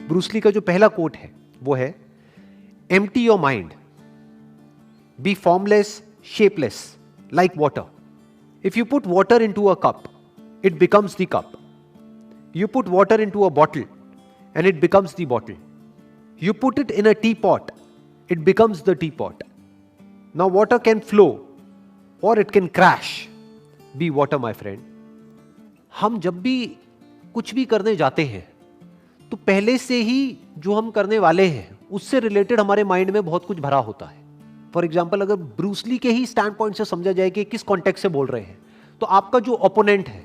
Bruce Lee का जो पहला कोट है वो है, empty your mind, B formless, shapeless, like water. If you put water into a cup, it becomes the cup. You put water into a bottle and it becomes the bottle. You put it in a T pot, it becomes the teapot. Now water can flow or it can crash. Be water, my friend. हम जब भी कुछ भी करने जाते हैं तो पहले से ही जो हम करने वाले हैं उससे रिलेटेड हमारे माइंड में बहुत कुछ भरा होता है. फॉर एग्जाम्पल, अगर ब्रूस ली के ही स्टैंड पॉइंट से समझा जाए कि किस कॉन्टेक्स्ट से बोल रहे हैं, तो आपका जो ओपोनेंट है,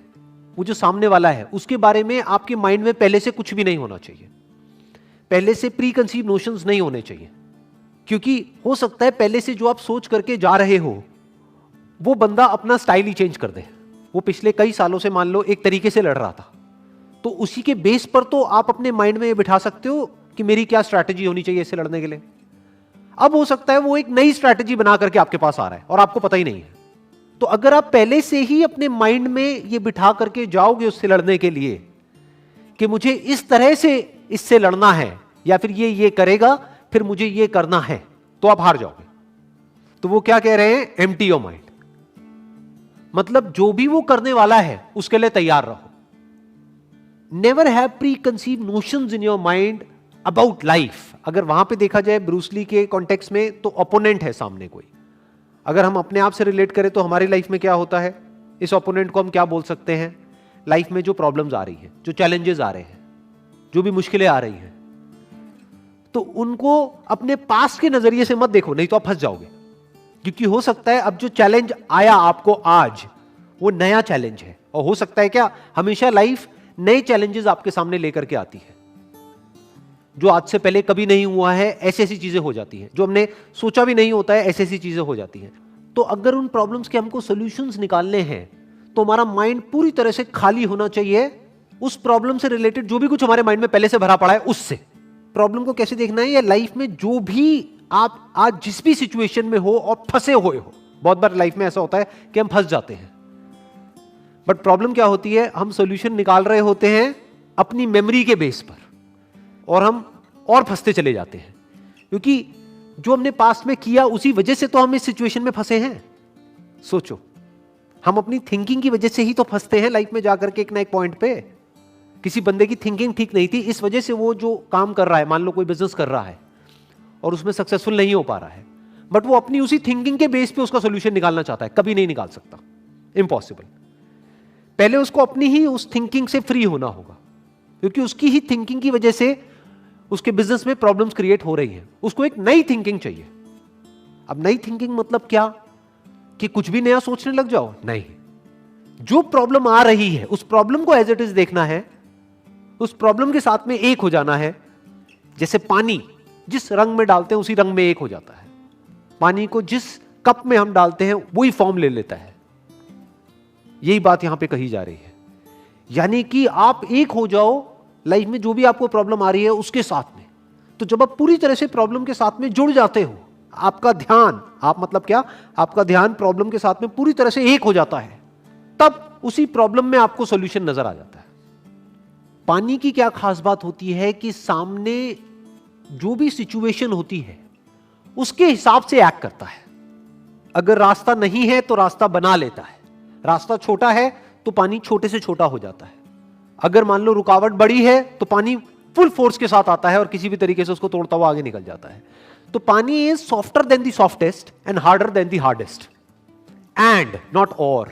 वो जो सामने वाला है, उसके बारे में आपके माइंड में पहले से कुछ भी नहीं होना चाहिए. पहले से प्री कंसीव नोशंस नहीं होने चाहिए, क्योंकि हो सकता है पहले से जो आप सोच करके जा रहे हो वो बंदा अपना स्टाइल ही चेंज कर दे. वो पिछले कई सालों से मान लो एक तरीके से लड़ रहा था, तो उसी के बेस पर तो आप अपने माइंड में ये बिठा सकते हो कि मेरी क्या स्ट्रैटेजी होनी चाहिए इससे लड़ने के लिए. अब हो सकता है वो एक नई स्ट्रैटेजी बना करके आपके पास आ रहा है और आपको पता ही नहीं है. तो अगर आप पहले से ही अपने माइंड में ये बिठा करके जाओगे उससे लड़ने के लिए कि मुझे इस तरह से इससे लड़ना है, या फिर ये करेगा फिर मुझे ये करना है, तो आप हार जाओगे. तो वो क्या कह रहे हैं, एम्प्टी योर माइंड. मतलब जो भी वो करने वाला है उसके लिए तैयार रहो. Never have pre conceive notions in your mind about life. अगर वहां पे देखा जाए ब्रूस ली के कॉन्टेक्स्ट में, तो ओपोनेंट है सामने कोई. अगर हम अपने आप से रिलेट करें तो हमारी लाइफ में क्या होता है, इस ओपोनेंट को हम क्या बोल सकते हैं. लाइफ में जो प्रॉब्लम्स आ रही हैं, जो चैलेंजेस आ रहे हैं, जो भी मुश्किलें आ रही हैं, तो उनको अपने पास्ट के नजरिए से मत देखो, नहीं तो आप फंस जाओगे. क्योंकि हो सकता है अब जो चैलेंज आया आपको आज, वो नया चैलेंज है. और हो सकता है क्या, हमेशा लाइफ नए चैलेंजेस आपके सामने लेकर के आती है. जो आज से पहले कभी नहीं हुआ है, ऐसी ऐसी चीजें हो जाती हैं. जो हमने सोचा भी नहीं होता है, ऐसी ऐसी चीजें हो जाती हैं. तो अगर उन प्रॉब्लम्स के हमको सॉल्यूशंस निकालने हैं, तो हमारा माइंड पूरी तरह से खाली होना चाहिए उस प्रॉब्लम से रिलेटेड जो भी कुछ हमारे माइंड में पहले से भरा पड़ा है उससे. प्रॉब्लम को कैसे देखना है, या लाइफ में जो भी आप आज जिस भी सिचुएशन में हो और फंसे हुए हो. बहुत बार लाइफ में ऐसा होता है कि हम फंस जाते हैं, बट प्रॉब्लम क्या होती है, हम सॉल्यूशन निकाल रहे होते हैं अपनी मेमोरी के बेस पर, और हम और फंसते चले जाते हैं. क्योंकि जो हमने पास्ट में किया उसी वजह से तो हम इस सिचुएशन में फंसे हैं. सोचो, हम अपनी थिंकिंग की वजह से ही तो फंसते हैं लाइफ में जाकर के एक ना एक पॉइंट पे. किसी बंदे की थिंकिंग ठीक नहीं थी, इस वजह से वो जो काम कर रहा है, मान लो कोई बिजनेस कर रहा है और उसमें सक्सेसफुल नहीं हो पा रहा है, बट वो अपनी उसी थिंकिंग के बेस पे उसका सॉल्यूशन निकालना चाहता है. कभी नहीं निकाल सकता, इम्पॉसिबल. पहले उसको अपनी ही उस थिंकिंग से फ्री होना होगा, क्योंकि उसकी ही थिंकिंग की वजह से उसके बिजनेस में प्रॉब्लम्स क्रिएट हो रही हैं. उसको एक नई थिंकिंग चाहिए. अब नई थिंकिंग मतलब क्या, कि कुछ भी नया सोचने लग जाओ, नहीं. जो प्रॉब्लम आ रही है उस प्रॉब्लम को एज इट इज देखना है, उस प्रॉब्लम के साथ में एक हो जाना है. जैसे पानी जिस रंग में डालते हैं उसी रंग में एक हो जाता है. पानी को जिस कप में हम डालते हैं वही फॉर्म ले लेता है. यही बात यहां पे कही जा रही है. यानी कि आप एक हो जाओ लाइफ में जो भी आपको प्रॉब्लम आ रही है उसके साथ में. तो जब आप पूरी तरह से प्रॉब्लम के साथ में जुड़ जाते हो, आपका ध्यान, आप मतलब क्या, आपका ध्यान प्रॉब्लम के साथ में पूरी तरह से एक हो जाता है, तब उसी प्रॉब्लम में आपको सॉल्यूशन नजर आ जाता है. पानी की क्या खास बात होती है कि सामने जो भी सिचुएशन होती है उसके हिसाब से एक्ट करता है. अगर रास्ता नहीं है तो रास्ता बना लेता है. रास्ता छोटा है तो पानी छोटे से छोटा हो जाता है. अगर मान लो रुकावट बड़ी है तो पानी फुल फोर्स के साथ आता है और किसी भी तरीके से उसको तोड़ता हुआ आगे निकल जाता है. तो पानी is softer then the softest and harder than the hardest, and not और.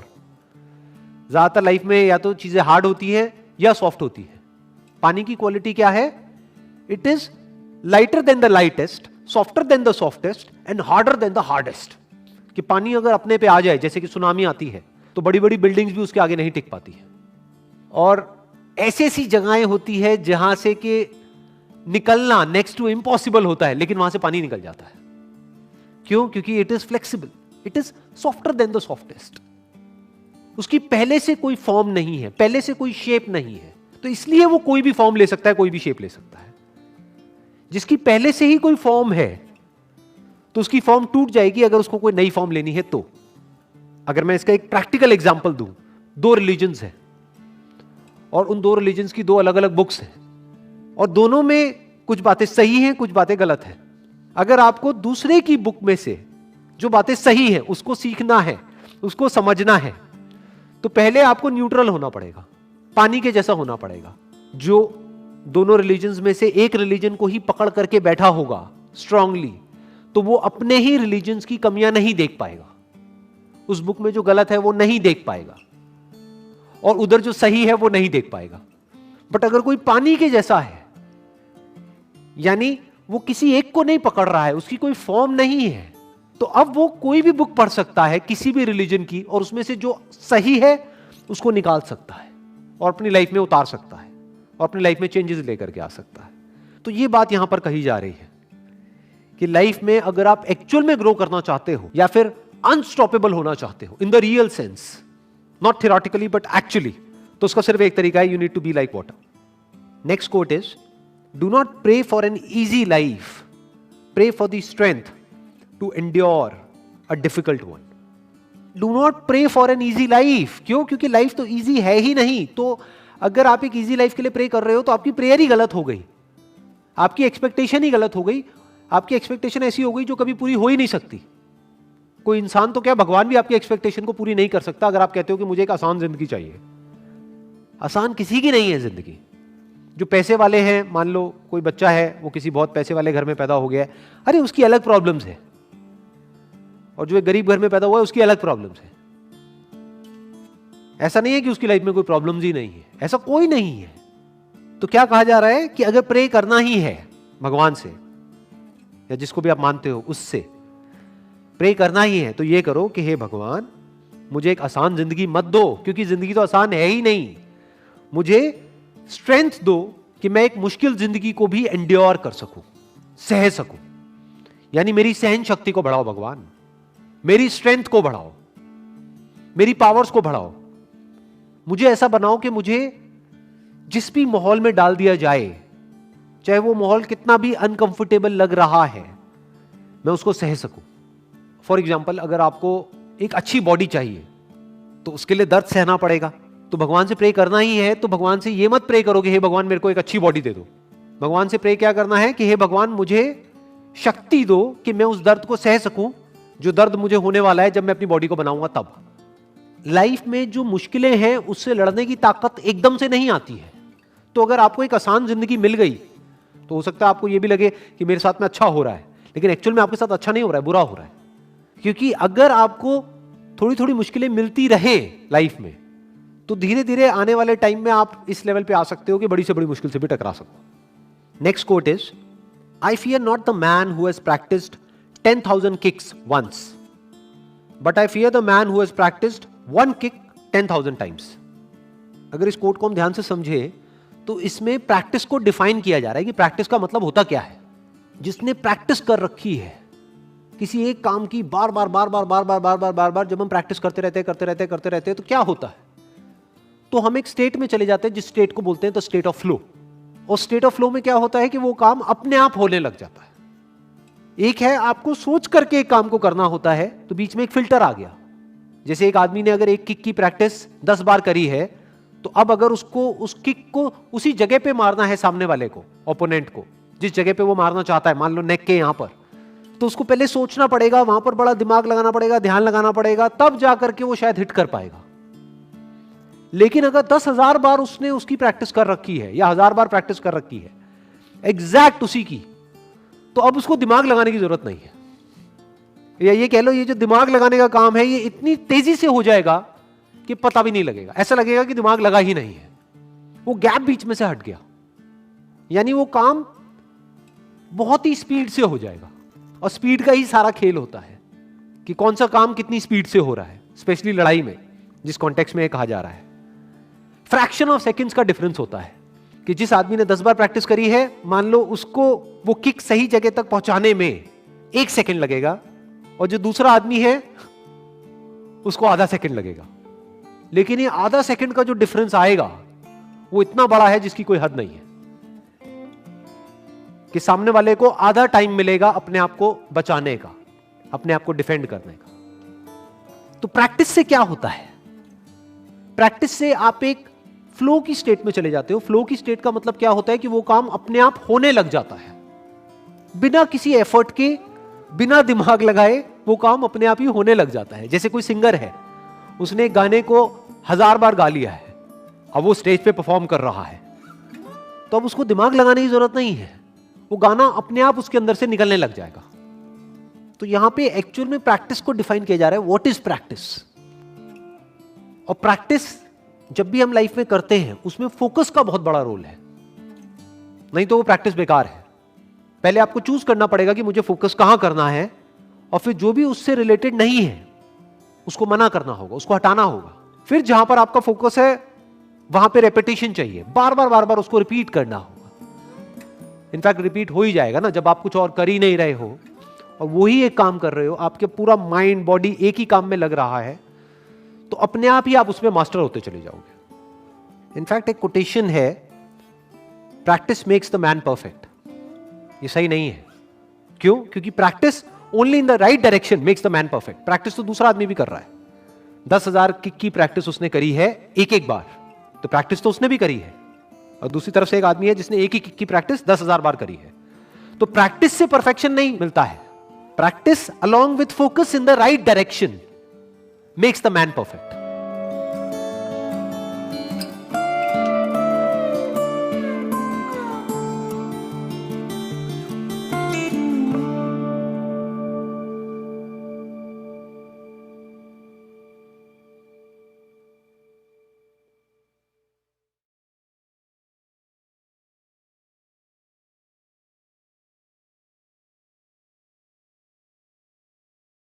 ज्यादातर लाइफ में या तो चीजें हार्ड होती है या सॉफ्ट होती है. पानी की क्वालिटी क्या है, it is lighter than the lightest, softer then the softest and harder than the hardest. कि पानी अगर अपने पे आ जाए, जैसे कि सुनामी आती है, तो बड़ी बड़ी बिल्डिंग्स भी उसके आगे नहीं टिक पाती है. और ऐसी ऐसी जगहें होती है जहां से कि निकलना नेक्स्ट टू इम्पॉसिबल होता है, लेकिन वहां से पानी निकल जाता है. क्यों? क्योंकि it is flexible, it is softer then the softest. उसकी पहले से कोई फॉर्म नहीं है, पहले से कोई शेप नहीं है, तो इसलिए वो कोई भी फॉर्म ले सकता है, कोई भी शेप ले सकता है. जिसकी पहले से ही कोई फॉर्म है तो उसकी फॉर्म टूट जाएगी अगर उसको कोई नई फॉर्म लेनी है तो. अगर मैं इसका एक प्रैक्टिकल एग्जांपल दूं, 2 रिलीजन्स हैं और उन 2 रिलीजन्स की 2 अलग अलग बुक्स हैं, और दोनों में कुछ बातें सही हैं, कुछ बातें गलत हैं। अगर आपको दूसरे की बुक में से जो बातें सही हैं उसको सीखना है, उसको समझना है, तो पहले आपको न्यूट्रल होना पड़ेगा, पानी के जैसा होना पड़ेगा। जो दोनों रिलीजन्स में से एक रिलीजन को ही पकड़ करके बैठा होगा स्ट्रांगली, तो वो अपने ही रिलीजन्स की कमियां नहीं देख पाएगा। उस बुक में जो गलत है वो नहीं देख पाएगा, और उधर जो सही है वो नहीं देख पाएगा। बट अगर कोई पानी के जैसा है, यानी वो किसी एक को नहीं पकड़ रहा है, उसकी कोई फॉर्म नहीं है, तो अब वो कोई भी बुक पढ़ सकता है किसी भी रिलीजन की, और उसमें से जो सही है उसको निकाल सकता है और अपनी लाइफ में उतार सकता है और अपनी लाइफ में चेंजेस लेकर के आ सकता है। तो ये बात यहां पर कही जा रही है कि लाइफ में अगर आप एक्चुअल में ग्रो करना चाहते हो या फिर अनस्टॉपेबल होना चाहते हो in the real sense, not theoretically but actually, तो उसका सिर्फ एक तरीका है, you need to be like water. Next coat is, do not pray for an easy life, pray for the strength to endure a difficult one. Do not pray for an easy life. क्यों? क्योंकि life तो easy है ही नहीं। तो अगर आप एक easy life के लिए प्रे कर रहे हो तो आपकी प्रेयर ही गलत हो गई, आपकी एक्सपेक्टेशन ही गलत हो गई। आपकी एक्सपेक्टेशन ऐसी हो गई जो कभी पूरी हो ही नहीं सकती। कोई इंसान तो क्या, भगवान भी आपकी एक्सपेक्टेशन को पूरी नहीं कर सकता। अगर आप कहते हो कि मुझे एक आसान जिंदगी चाहिए, आसान किसी की नहीं है जिंदगी। जो पैसे वाले हैं, मान लो कोई बच्चा है वो किसी बहुत पैसे वाले घर में पैदा हो गया है, अरे उसकी अलग प्रॉब्लम्स है, और जो एक गरीब घर में पैदा हुआ है उसकी अलग प्रॉब्लम्स है। ऐसा नहीं है कि उसकी लाइफ में कोई प्रॉब्लम्स ही नहीं है, ऐसा कोई नहीं है। तो क्या कहा जा रहा है कि अगर प्रे करना ही है भगवान से या जिसको भी आप मानते हो उससे प्रे करना ही है, तो ये करो कि हे भगवान मुझे एक आसान जिंदगी मत दो, क्योंकि जिंदगी तो आसान है ही नहीं। मुझे स्ट्रेंथ दो कि मैं एक मुश्किल जिंदगी को भी एंड्योर कर सकूं, सह सकूं। यानी मेरी सहन शक्ति को बढ़ाओ भगवान, मेरी स्ट्रेंथ को बढ़ाओ, मेरी पावर्स को बढ़ाओ। मुझे ऐसा बनाओ कि मुझे जिस भी माहौल में डाल दिया जाए, चाहे वो माहौल कितना भी अनकंफर्टेबल लग रहा है, मैं उसको सह सकूं। फॉर एग्जाम्पल, अगर आपको एक अच्छी बॉडी चाहिए तो उसके लिए दर्द सहना पड़ेगा, तो भगवान से प्रे करना ही है। तो भगवान से ये मत प्रे करो कि हे भगवान मेरे को एक अच्छी बॉडी दे दो। भगवान से प्रे क्या करना है कि हे भगवान मुझे शक्ति दो कि मैं उस दर्द को सह सकूं जो दर्द मुझे होने वाला है जब मैं अपनी बॉडी को बनाऊंगा तब। लाइफ में जो मुश्किलें हैं उससे लड़ने की ताकत एकदम से नहीं आती है। तो अगर आपको एक आसान जिंदगी मिल गई तो हो सकता है आपको यह भी लगे कि मेरे साथ में अच्छा हो रहा है, लेकिन एक्चुअल में आपके साथ अच्छा नहीं हो रहा है, बुरा हो रहा है। क्योंकि अगर आपको थोड़ी थोड़ी मुश्किलें मिलती रहे लाइफ में, तो धीरे धीरे आने वाले टाइम में आप इस लेवल पे आ सकते हो कि बड़ी से बड़ी मुश्किल से भी टकरा सको। Next coat is, I fear not the man who has practised 10,000 kicks once, but I fear the man who has practised one kick 10,000 times. अगर इस कोट को हम ध्यान से समझे तो इसमें प्रैक्टिस को डिफाइन किया जा रहा है कि प्रैक्टिस का मतलब होता क्या है। जिसने प्रैक्टिस कर रखी है किसी एक काम की, बार बार बार बार बार बार बार बार बार बार जब हम प्रैक्टिस करते रहते हैं तो क्या होता है, तो हम एक स्टेट में चले जाते हैं जिस स्टेट को बोलते हैं द स्टेट ऑफ फ्लो। और स्टेट ऑफ फ्लो में क्या होता है कि वो काम अपने आप होने लग जाता है। एक है आपको सोच करके एक काम को करना होता है, तो बीच में एक फिल्टर आ गया। जैसे एक आदमी ने अगर एक किक की प्रैक्टिस 10 बार करी है, तो अब अगर उसको उस किक को उसी जगह पे मारना है, सामने वाले को, ओपोनेंट को, जिस जगह पे वो मारना चाहता है, मान लो नेक के यहां पर, तो उसको पहले सोचना पड़ेगा, वहां पर बड़ा दिमाग लगाना पड़ेगा, ध्यान लगाना पड़ेगा, तब जाकर के वो शायद हिट कर पाएगा। लेकिन अगर 10,000 बार उसने उसकी प्रैक्टिस कर रखी है या 1000 बार प्रैक्टिस कर रखी है एग्जैक्ट उसी की, तो अब उसको दिमाग लगाने की जरूरत नहीं है। या ये कह लो, ये जो दिमाग लगाने का काम है ये इतनी तेजी से हो जाएगा कि पता भी नहीं लगेगा, ऐसा लगेगा कि दिमाग लगा ही नहीं है। वो गैप बीच में से हट गया, यानी वो काम बहुत ही स्पीड से हो जाएगा। और स्पीड का ही सारा खेल होता है कि कौन सा काम कितनी स्पीड से हो रहा है, स्पेशली लड़ाई में, जिस कॉन्टेक्स्ट में कहा जा रहा है। फ्रैक्शन ऑफ सेकंड्स का डिफरेंस होता है कि जिस आदमी ने 10 बार प्रैक्टिस करी है, मान लो उसको वो किक सही जगह तक पहुंचाने में 1 सेकंड लगेगा, और जो दूसरा आदमी है उसको आधा सेकंड लगेगा। लेकिन ये आधा सेकंड का जो डिफरेंस आएगा वो इतना बड़ा है जिसकी कोई हद नहीं है, कि सामने वाले को आधा टाइम मिलेगा अपने आप को बचाने का, अपने आप को डिफेंड करने का। तो प्रैक्टिस से क्या होता है? प्रैक्टिस से आप एक फ्लो की स्टेट में चले जाते हो। फ्लो की स्टेट का मतलब क्या होता है कि वो काम अपने आप होने लग जाता है, बिना किसी एफर्ट के, बिना दिमाग लगाए वो काम अपने आप ही होने लग जाता है। जैसे कोई सिंगर है, उसने गाने को 1000 बार गा लिया है, अब वो स्टेज पे परफॉर्म कर रहा है, तो अब उसको दिमाग लगाने की जरूरत नहीं है, वो गाना अपने आप उसके अंदर से निकलने लग जाएगा। तो यहां पे एक्चुअल में प्रैक्टिस को डिफाइन किया जा रहा है, व्हाट इज प्रैक्टिस। और प्रैक्टिस जब भी हम लाइफ में करते हैं उसमें फोकस का बहुत बड़ा रोल है, नहीं तो वो प्रैक्टिस बेकार है। पहले आपको चूज करना पड़ेगा कि मुझे फोकस कहां करना है, और फिर जो भी उससे रिलेटेड नहीं है उसको मना करना होगा, उसको हटाना होगा। फिर जहां पर आपका फोकस है वहां पे रेपिटेशन चाहिए, बार बार उसको रिपीट करना होगा। इनफैक्ट रिपीट हो ही जाएगा ना, जब आप कुछ और कर ही नहीं रहे हो और वही एक काम कर रहे हो, आपके पूरा माइंड बॉडी एक ही काम में लग रहा है, तो अपने आप ही आप उसमें मास्टर होते चले जाओगे। इनफैक्ट एक कोटेशन है, practice makes the man perfect. ये सही नहीं है। क्यों? क्योंकि practice only in the right direction makes the man perfect. Practice तो दूसरा आदमी भी कर रहा है, 10,000 किक की प्रैक्टिस उसने करी है एक एक बार, तो प्रैक्टिस तो उसने भी करी है। और दूसरी तरफ से एक आदमी है जिसने एक ही किक की प्रैक्टिस 10,000 बार करी है। तो प्रैक्टिस से परफेक्शन नहीं मिलता है, practice along with focus in the right direction makes the man perfect.